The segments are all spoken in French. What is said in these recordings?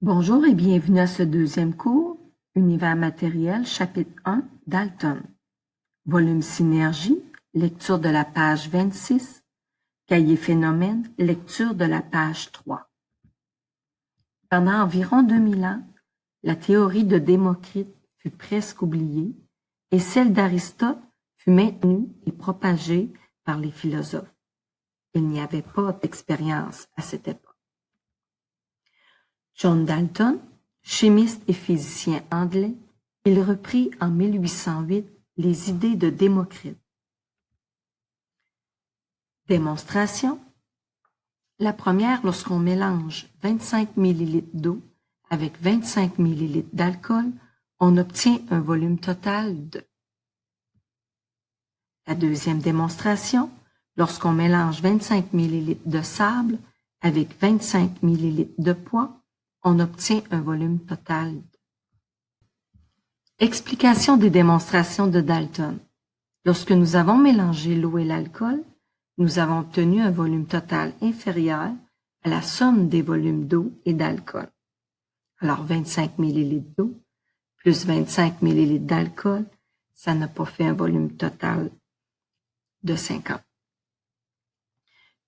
Bonjour et bienvenue à ce deuxième cours, Univers matériel, chapitre 1, Dalton. Volume Synergie, lecture de la page 26, Cahier Phénomène, lecture de la page 3. Pendant environ 2000 ans, la théorie de Démocrite fut presque oubliée et celle d'Aristote fut maintenue et propagée par les philosophes. Il n'y avait pas d'expérience à cette époque. John Dalton, chimiste et physicien anglais, il reprit en 1808 les idées de Démocrite. Démonstration. La première, lorsqu'on mélange 25 ml d'eau avec 25 ml d'alcool, on obtient un volume total de. La deuxième démonstration, lorsqu'on mélange 25 ml de sable avec 25 ml de poids, on obtient un volume total de. Explication des démonstrations de Dalton. Lorsque nous avons mélangé l'eau et l'alcool, nous avons obtenu un volume total inférieur à la somme des volumes d'eau et d'alcool. Alors 25 ml d'eau plus 25 ml d'alcool, ça n'a pas fait un volume total de 50.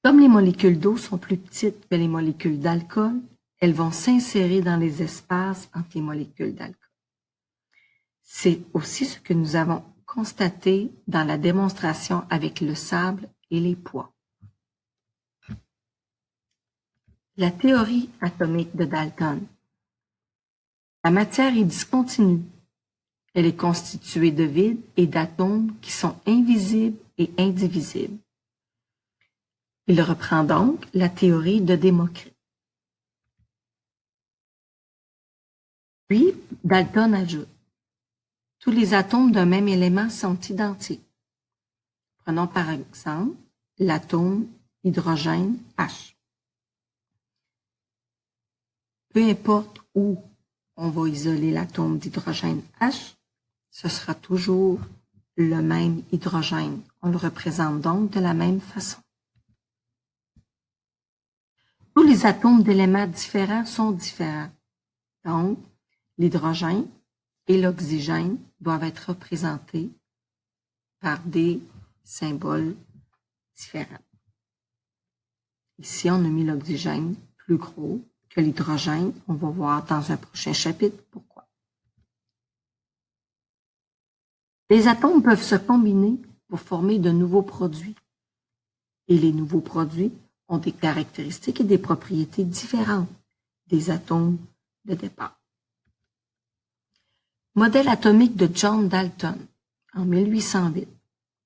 Comme les molécules d'eau sont plus petites que les molécules d'alcool, elles vont s'insérer dans les espaces entre les molécules d'alcool. C'est aussi ce que nous avons constaté dans la démonstration avec le sable et les poids. La théorie atomique de Dalton. La matière est discontinue. Elle est constituée de vide et d'atomes qui sont invisibles et indivisibles. Il reprend donc la théorie de Démocrite. Puis, Dalton ajoute: tous les atomes d'un même élément sont identiques. Prenons par exemple l'atome hydrogène H. Peu importe où on va isoler l'atome d'hydrogène H, ce sera toujours le même hydrogène. On le représente donc de la même façon. Tous les atomes d'éléments différents sont différents. Donc, l'hydrogène et l'oxygène doivent être représentés par des symboles différents. Ici, on a mis l'oxygène plus gros que l'hydrogène. On va voir dans un prochain chapitre pourquoi. Les atomes peuvent se combiner pour former de nouveaux produits. Et les nouveaux produits ont des caractéristiques et des propriétés différentes des atomes de départ. Modèle atomique de John Dalton, en 1808.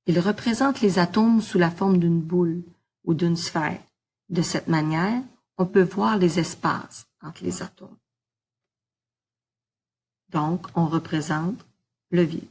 Il représente les atomes sous la forme d'une boule ou d'une sphère. De cette manière, on peut voir les espaces entre les atomes. Donc, on représente le vide.